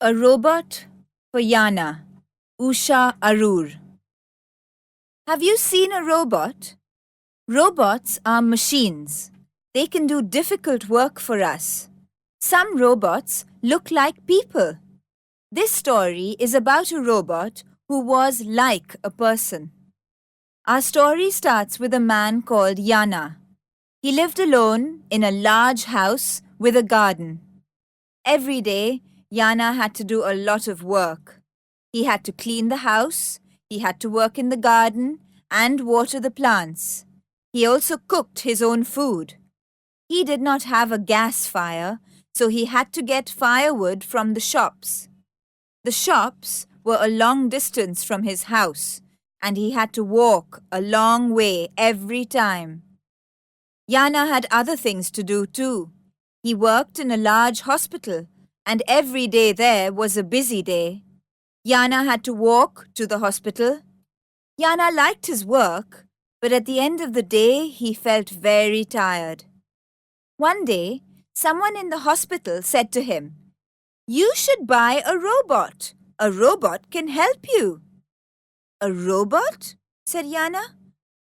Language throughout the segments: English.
A robot for Jana, Usha Aroor. Have you seen a robot? Robots are machines. They can do difficult work for us. Some robots look like people. This story is about a robot who was like a person. Our story starts with a man called Jana. He lived alone in a large house with a garden. Every day, Jana had to do a lot of work. He had to clean the house, he had to work in the garden and water the plants. He also cooked his own food. He did not have a gas fire, so he had to get firewood from the shops. The shops were a long distance from his house, and he had to walk a long way every time. Jana had other things to do too. He worked in a large hospital, and every day there was a busy day. Jana had to walk to the hospital. Jana liked his work, but at the end of the day he felt very tired. One day, someone in the hospital said to him, "You should buy a robot. A robot can help you." "A robot?" said Jana.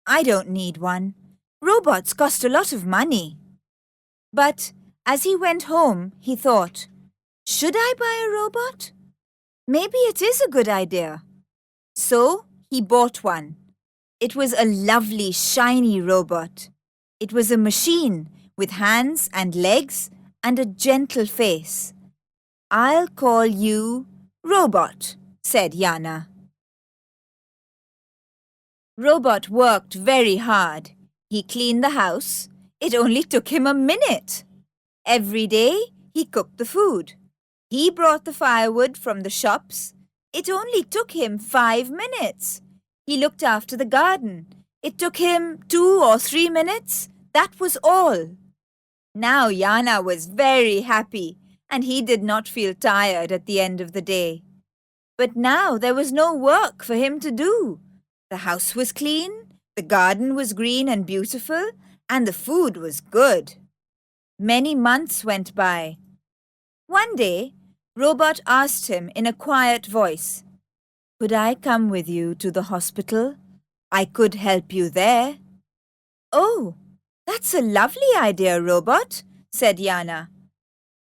"I don't need one. Robots cost a lot of money." But as he went home, he thought, "Should I buy a robot? Maybe it is a good idea." So he bought one. It was a lovely, shiny robot. It was a machine with hands and legs and a gentle face. "I'll call you Robot," said Jana. Robot worked very hard. He cleaned the house. It only took him a minute. Every day, he cooked the food. He brought the firewood from the shops. It only took him 5 minutes. He looked after the garden. It took him 2 or 3 minutes. That was all. Now Jana was very happy, and he did not feel tired at the end of the day. But now there was no work for him to do. The house was clean, the garden was green and beautiful, and the food was good. Many months went by. One day, Robot asked him in a quiet voice, "Could I come with you to the hospital? I could help you there." "Oh, that's a lovely idea, Robot," said Jana.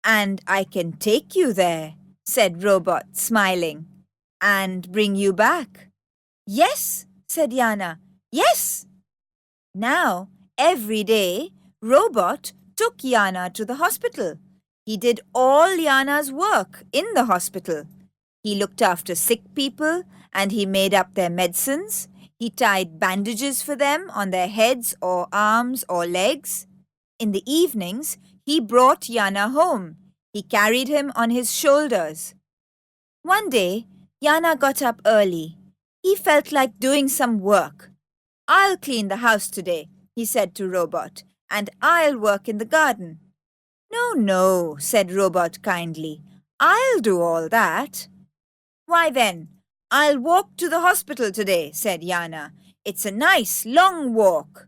"And I can take you there," said Robot, smiling, "and bring you back." "Yes," said Jana. "Yes." Now, every day, Robot took Jana to the hospital. He did all Jana's work in the hospital. He looked after sick people and he made up their medicines. He tied bandages for them on their heads or arms or legs. In the evenings, he brought Jana home. He carried him on his shoulders. One day, Jana got up early. He felt like doing some work. "I'll clean the house today," he said to Robot, "and I'll work in the garden." "No, no," said Robot kindly. "I'll do all that." "Why then, I'll walk to the hospital today," said Jana. "It's a nice long walk."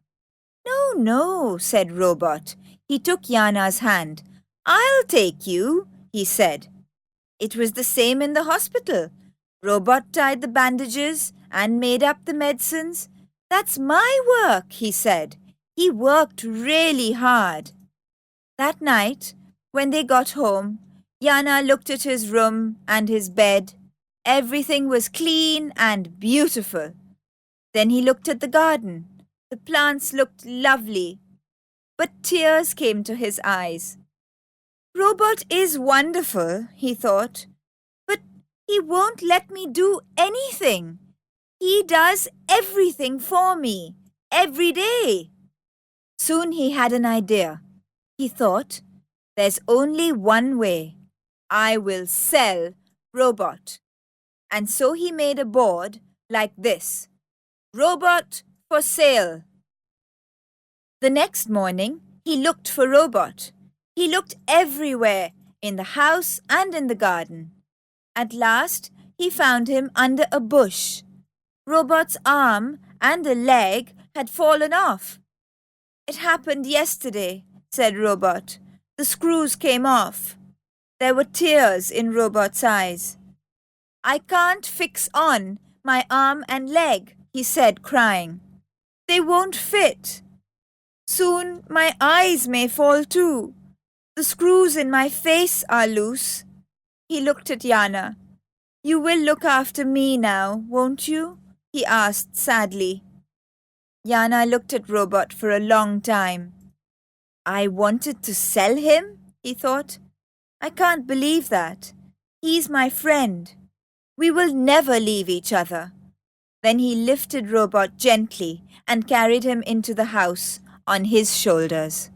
"No, no," said Robot. He took Jana's hand. "I'll take you," he said. It was the same in the hospital. Robot tied the bandages and made up the medicines. "That's my work," he said. He worked really hard. That night, when they got home, Jana looked at his room and his bed. Everything was clean and beautiful. Then he looked at the garden. The plants looked lovely, but tears came to his eyes. "Robot is wonderful," he thought, "but he won't let me do anything. He does everything for me, every day." Soon he had an idea. He thought, "There's only one way. I will sell Robot." And so he made a board like this: "Robot for sale." The next morning, he looked for Robot. He looked everywhere, in the house and in the garden. At last, he found him under a bush. Robot's arm and a leg had fallen off. "It happened yesterday," said Robot. "The screws came off." There were tears in Robot's eyes. I can't fix on my arm and leg, he said, crying. They won't fit. Soon my eyes may fall too. The screws in my face are loose. He looked at Jana. You will look after me now, won't you? He asked sadly. Jana looked at Robot for a long time. I wanted to sell him, he thought. I can't believe that. He's my friend. We will never leave each other. Then he lifted Robot gently and carried him into the house on his shoulders.